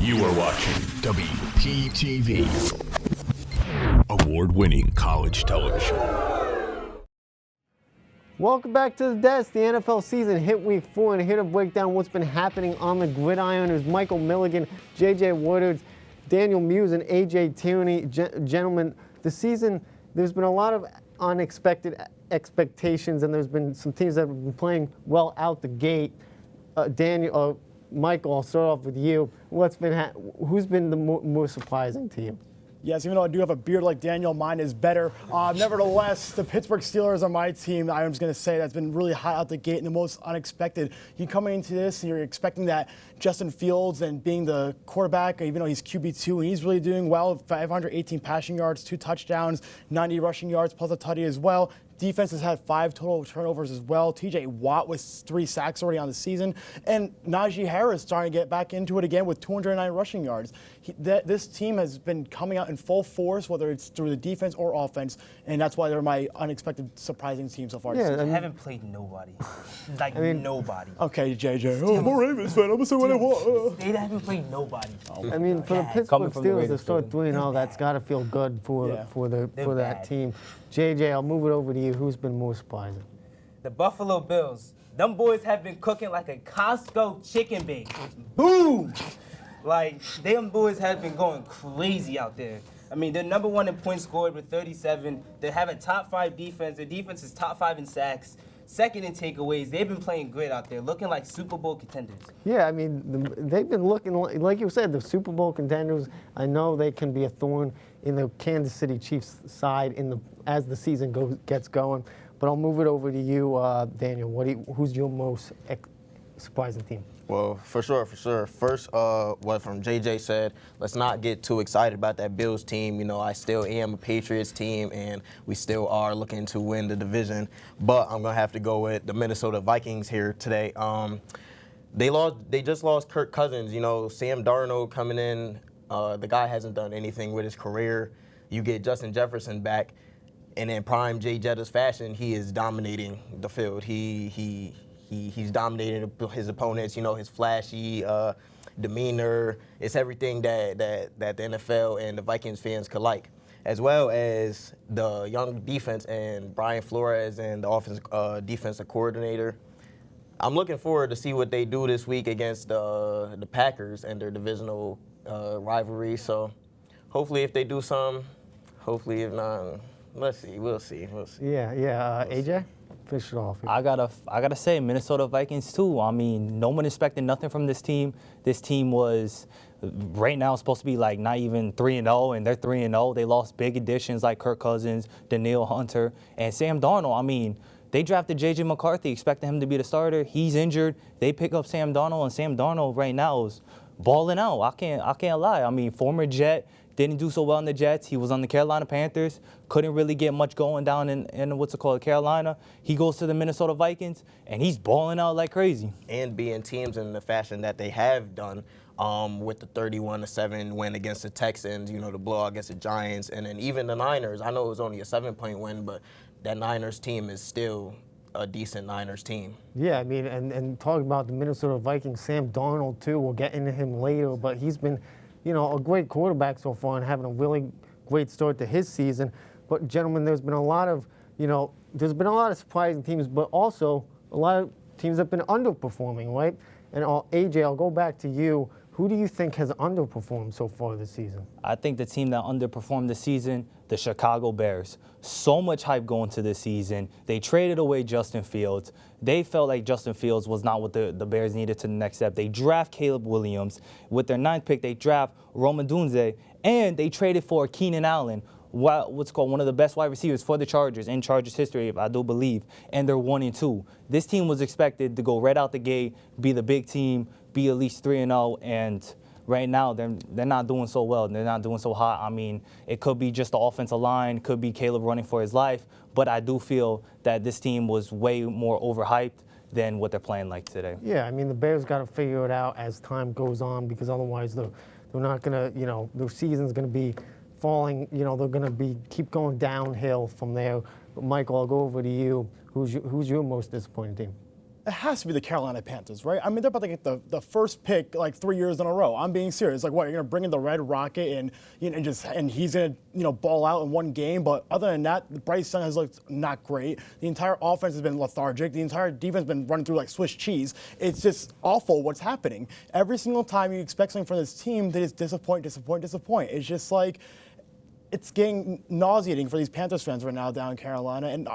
You are watching WPTV, award-winning college television. Welcome back to the desk. The NFL season hit week 4, and here to break down what's been happening on the gridiron is Michael Milligan, JJ Woodards, Daniel Muse, and AJ Tierney. Gentlemen, the season, there's been a lot of unexpected expectations, and there's been some teams that have been playing well out the gate. Michael, I'll start off with you. Who's been the more surprising to you? Yes, even though I do have a beard like Daniel, mine is better. Nevertheless, the Pittsburgh Steelers are my team. I'm just going to say that's been really hot out the gate and the most unexpected. You coming into this and you're expecting that Justin Fields and being the quarterback, even though he's QB2, and he's really doing well, 518 passing yards, 2 touchdowns, 90 rushing yards, plus a tutty as well. Defense has had 5 total turnovers as well. TJ Watt with 3 sacks already on the season. And Najee Harris starting to get back into it again with 209 rushing yards. This team has been coming out in full force, whether it's through the defense or offense, and that's why they're my unexpected, surprising team so far. Yeah, they haven't played nobody. Nobody. Okay, JJ. I'm a Ravens fan. I'm going to say what I want. They haven't played nobody. For the Pittsburgh Steelers to start 3-0, that's got to feel good for that team. JJ, I'll move it over to you. Who's been more surprising? The Buffalo Bills. Them boys have been cooking like a Costco chicken bake. Boom! Like, them boys have been going crazy out there. I mean, they're number 1 in points scored with 37. They have a top 5 defense. Their defense is top 5 in sacks. Second in takeaways. They've been playing great out there, looking like Super Bowl contenders. Yeah, I mean, they've been looking, like you said, the Super Bowl contenders. I know they can be a thorn in the Kansas City Chiefs side as the season gets going. But I'll move it over to you, Daniel. Who's your most surprising team? Well, for sure. First, what from JJ said, let's not get too excited about that Bills team. You know, I still am a Patriots team, and we still are looking to win the division. But I'm going to have to go with the Minnesota Vikings here today. They just lost Kirk Cousins. You know, Sam Darnold coming in. The guy hasn't done anything with his career. You get Justin Jefferson back, and in prime Jay Jetta's fashion, he is dominating the field. He's dominating his opponents. You know, his flashy demeanor. It's everything that the NFL and the Vikings fans could like, as well as the young defense and Brian Flores and the defensive coordinator. I'm looking forward to see what they do this week against the Packers and their divisional rivalry. So hopefully if they do some, hopefully if not, let's see. We'll see. Yeah. AJ? Finish it off. I gotta say, Minnesota Vikings too. I mean, no one expected nothing from this team. This team was right now supposed to be like not even 3-0, and they're 3-0. They lost big additions like Kirk Cousins, Danielle Hunter, and Sam Darnold. I mean, they drafted J.J. McCarthy, expecting him to be the starter. He's injured. They pick up Sam Darnold, and Sam Darnold right now is balling out. I can't lie. I mean, former Jet. Didn't do so well in the Jets. He was on the Carolina Panthers. Couldn't really get much going down in Carolina. He goes to the Minnesota Vikings, and he's balling out like crazy. And being teams in the fashion that they have done with the 31-7 win against the Texans, you know, the blowout against the Giants, and then even the Niners. I know it was only a 7-point win, but that Niners team is still a decent Niners team. Yeah, I mean, and talking about the Minnesota Vikings, Sam Darnold, too. We'll get into him later, but he's been – a great quarterback so far and having a really great start to his season. But gentlemen, there's been a lot of surprising teams, but also a lot of teams that have been underperforming, right? And AJ, I'll go back to you. Who do you think has underperformed so far this season? I think the team that underperformed this season, the Chicago Bears. So much hype going to this season. They traded away Justin Fields. They felt like Justin Fields was not what the Bears needed to the next step. They draft Caleb Williams. With their 9th pick, they draft Rome Odunze, and they traded for Keenan Allen, what's called one of the best wide receivers for the Chargers in Chargers history, I do believe, and they're 1-2. This team was expected to go right out the gate, be the big team, be at least 3-0, and right now they're not doing so well. They're not doing so hot. I mean, it could be just the offensive line, could be Caleb running for his life, but I do feel that this team was way more overhyped than what they're playing like today. Yeah, I mean, the Bears got to figure it out as time goes on, because otherwise they're not going to, their season's going to be falling, they're going to keep going downhill from there. But Michael, I'll go over to you. Who's your most disappointing team? it has to be the Carolina Panthers, right? I mean, they're about to get the first pick like 3 years in a row. I'm being serious. Like, what, you're gonna bring in the Red Rocket and and he's gonna ball out in one game? But other than that, Bryce Young has looked not great. The entire offense has been lethargic. The entire defense has been running through like Swiss cheese. It's just awful what's happening. Every single time you expect something from this team, they just disappoint. It's just like it's getting nauseating for these Panthers fans right now down in Carolina, and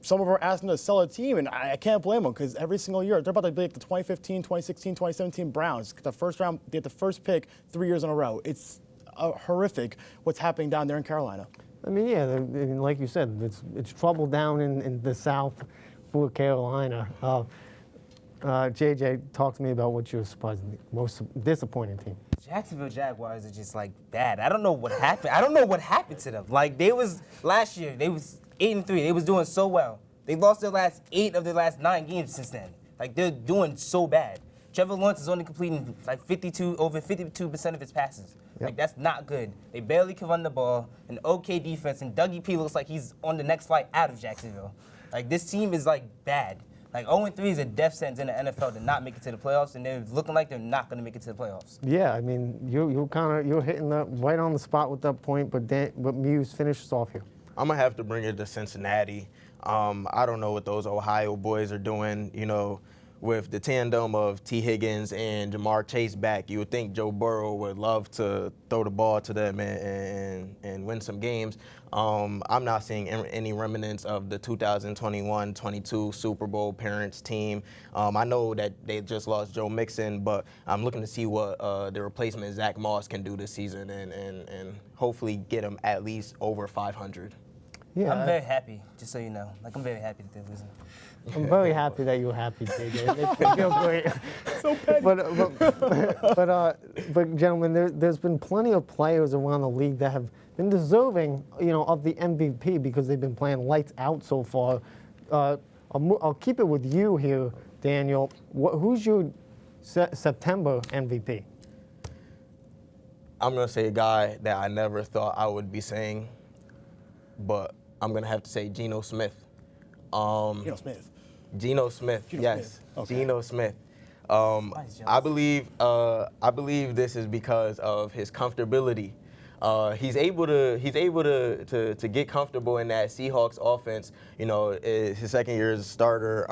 some of them are asking to sell a team, and I can't blame them because every single year they're about to be like the 2015, 2016, 2017 Browns. The first round, they get the first pick 3 years in a row. It's horrific what's happening down there in Carolina. I mean, yeah, like you said, it's trouble down in the South for Carolina. JJ, talk to me about what you're surprised, most disappointing team. Jacksonville Jaguars are just like bad. I don't know what happened. I don't know what happened to them. Like last year, they was 8-3. They was doing so well. They lost their last 8 of their last 9 games since then. Like they're doing so bad. Trevor Lawrence is only completing like over 52% of his passes. Yep. Like that's not good. They barely can run the ball. An okay defense, and Dougie P looks like he's on the next flight out of Jacksonville. Like this team is like bad. Like 0-3 is a death sentence in the NFL to not make it to the playoffs, and they're looking like they're not going to make it to the playoffs. Yeah, I mean, you're hitting that right on the spot with that point, but Muse finishes off here. I'm gonna have to bring it to Cincinnati. I don't know what those Ohio boys are doing. With the tandem of T. Higgins and Jamar Chase back, you would think Joe Burrow would love to throw the ball to them and win some games. I'm not seeing any remnants of the 2021-22 Super Bowl parents team. I know that they just lost Joe Mixon, but I'm looking to see what the replacement Zach Moss can do this season and hopefully get him at least over 500. Yeah, I'm very happy, just so you know. Like, I'm very happy that they're losing. I'm very happy that you're happy, JJ. It makes me feel great. So petty. But gentlemen, there's been plenty of players around the league that have been deserving, of the MVP because they've been playing lights out so far. I'll keep it with you here, Daniel. Who's your September MVP? I'm gonna say a guy that I never thought I would be saying, but I'm gonna have to say Geno Smith. Geno Smith, yes. Okay. Geno Smith. I believe this is because of his comfortability. He's able to get comfortable in that Seahawks offense. His second year as a starter.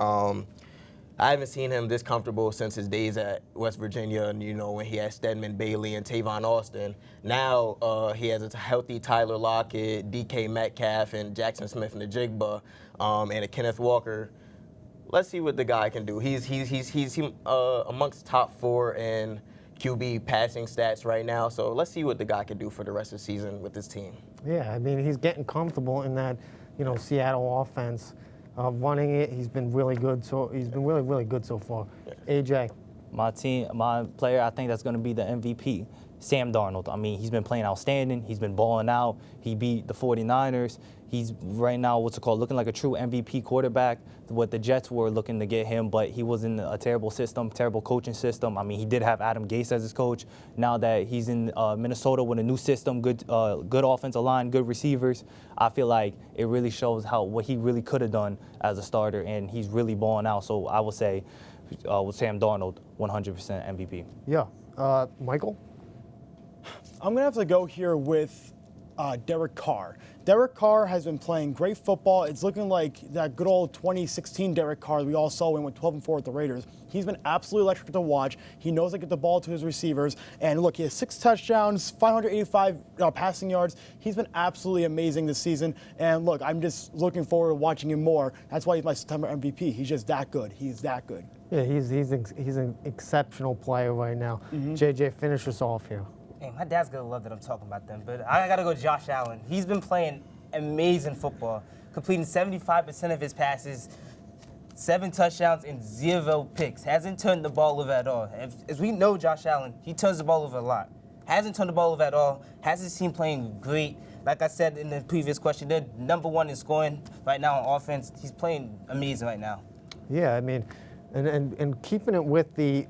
I haven't seen him this comfortable since his days at West Virginia, and when he had Stedman, Baylee, and Tavon Austin. Now he has a healthy Tyler Lockett, DK Metcalf, and Jackson Smith-Njigba, and a Kenneth Walker. Let's see what the guy can do. He's amongst top 4 in QB passing stats right now. So let's see what the guy can do for the rest of the season with this team. Yeah, I mean, he's getting comfortable in that, Seattle offense. Running it, he's been really good. So he's been really, really good so far. AJ. My player, I think that's going to be the MVP, Sam Darnold. I mean, he's been playing outstanding. He's been balling out. He beat the 49ers. He's right now, looking like a true MVP quarterback. What the Jets were looking to get him, but he was in a terrible coaching system. I mean, he did have Adam Gase as his coach. Now that he's in Minnesota with a new system, good offensive line, good receivers, I feel like it really shows what he really could have done as a starter, and he's really balling out. So I would say with Sam Darnold, 100% MVP. Yeah. Michael? I'm going to have to go here with Derek Carr. Derek Carr has been playing great football. It's looking like that good old 2016 Derek Carr we all saw when he went 12-4 with the Raiders. He's been absolutely electric to watch. He knows to get the ball to his receivers. And look, he has 6 touchdowns, 585 passing yards. He's been absolutely amazing this season. And look, I'm just looking forward to watching him more. That's why he's my September MVP. He's just that good. He's that good. Yeah, he's an exceptional player right now. JJ, finish us off here. Hey, my dad's gonna love that I'm talking about them, but I gotta go Josh Allen. He's been playing amazing football, completing 75% of his passes, 7 touchdowns and 0 picks. Hasn't turned the ball over at all. As we know Josh Allen, he turns the ball over a lot. Hasn't turned the ball over at all. Has his team playing great. Like I said in the previous question, they're number 1 in scoring right now on offense. He's playing amazing right now. Yeah, I mean, and keeping it with the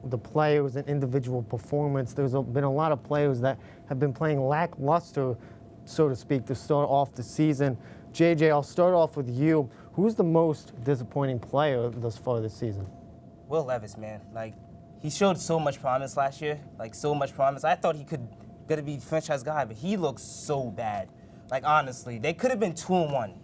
the players and individual performance, there's been a lot of players that have been playing lackluster, so to speak, to start off the season. JJ, I'll start off with you. Who's the most disappointing player thus far this season? Will Levis, man. Like, he showed so much promise last year. Like, so much promise. I thought he gonna be franchise guy, but he looks so bad. Like, honestly, they could have been 2-1.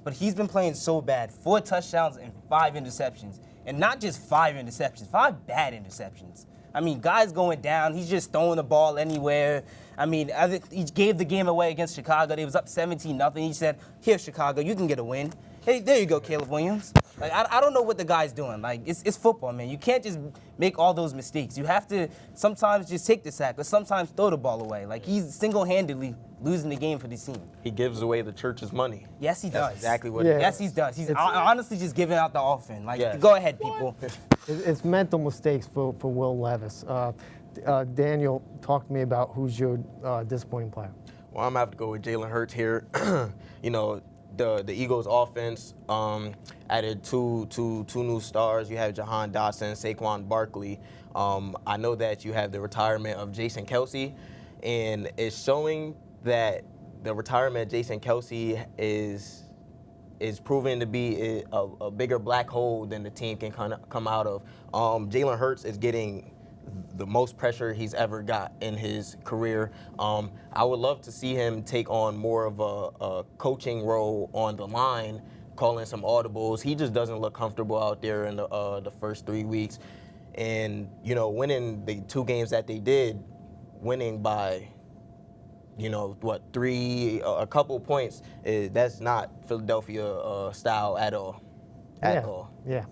But he's been playing so bad. 4 touchdowns and 5 interceptions. And not just 5 interceptions, 5 bad interceptions. I mean, guys going down. He's just throwing the ball anywhere. I mean, he gave the game away against Chicago. They was up 17-0. He said, here, Chicago, you can get a win. Hey, there you go, Caleb Williams. Like, I don't know what the guy's doing. Like, it's football, man. You can't just make all those mistakes. You have to sometimes just take the sack or sometimes throw the ball away. Like, he's single-handedly losing the game for this team. He gives away the church's money. Yes, he does. That's exactly what Yeah. he Yes, he does. He's honestly just giving out the offense. Like, Yes. go ahead, people. It's mental mistakes for Will Levis. Daniel, talk to me about who's your disappointing player. Well, I'm gonna have to go with Jalen Hurts here. You know, the Eagles offense added two new stars. You have Jahan Dotson, Saquon Barkley. I know that you have the retirement of Jason Kelsey, and it's showing that the retirement of Jason Kelsey is proven to be a bigger black hole than the team can come out of. Jalen Hurts is getting the most pressure he's ever got in his career. I would love to see him take on more of a coaching role on the line, calling some audibles. He just doesn't look comfortable out there in the first 3 weeks. And, you know, winning the 2 games that they did, winning by, you know, a couple points, that's not Philadelphia style at all. At all. Yeah.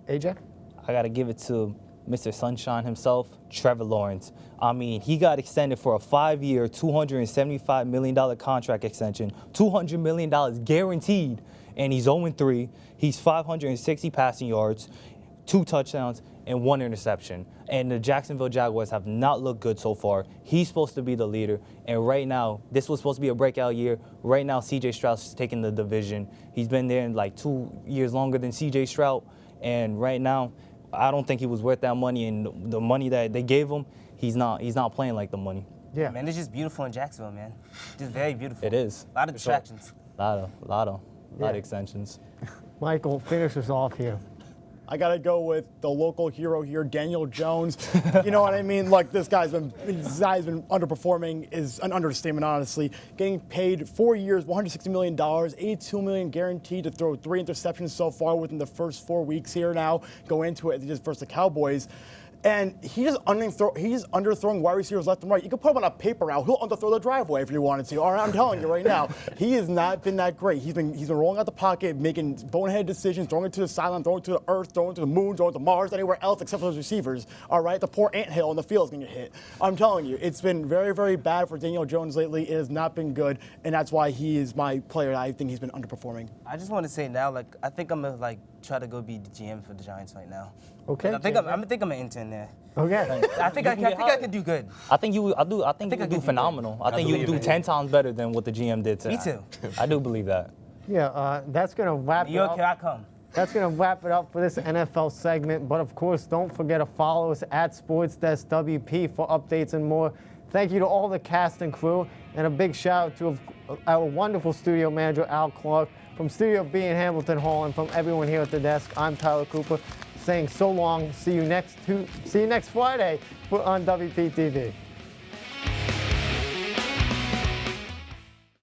AJ? I got to give it to Mr. Sunshine himself, Trevor Lawrence. I mean, he got extended for a 5-year, $275 million contract extension, $200 million guaranteed, and he's 0-3. He's 560 passing yards, 2 touchdowns, and 1 interception. And the Jacksonville Jaguars have not looked good so far. He's supposed to be the leader. And right now, this was supposed to be a breakout year. Right now, C.J. Stroud's taking the division. He's been there in like 2 years longer than C.J. Stroud. And right now, I don't think he was worth that money. And the money that they gave him, he's not playing like the money. Yeah. Man, it's just beautiful in Jacksonville, man. Just very beautiful. It is. A lot of distractions. A lot of extensions. Michael, finish us off here. I got to go with the local hero here, Daniel Jones. You know what I mean? Like, this guy's been underperforming is an understatement, honestly. Getting paid 4 years, $160 million, $82 million guaranteed to throw 3 interceptions so far within the first 4 weeks here now. Go into it just versus the Cowboys. And he's just underthrowing wide receivers left and right. You can put him on a paper route. He'll underthrow the driveway if you wanted to. All right, I'm telling you right now, he has not been that great. He's been rolling out the pocket, making bonehead decisions, throwing it to the sideline, throwing it to the earth, throwing it to the moon, throwing it to Mars, anywhere else except for those receivers. All right, the poor anthill on the field is going to get hit. I'm telling you, it's been very, very bad for Daniel Jones lately. It has not been good, and that's why he is my player. I think he's been underperforming. I just want to say now, like, I think I'm gonna try to go be the GM for the Giants right now. Okay. I think I'm an intern there. Okay. I think I could do good. I think you I would do do phenomenal. I think you would believe do it. 10 times better than what the GM did today. Me too. I do believe that. Yeah, that's going to wrap New it York, up. here I come. That's going to wrap it up for this NFL segment. But of course, don't forget to follow us at SportsDeskWP for updates and more. Thank you to all the cast and crew, and a big shout out to our wonderful studio manager, Al Clarke, from Studio B in Hamilton Hall, and from everyone here at the desk. I'm Tyler Cooper, saying so long. See you next Friday on WPTV.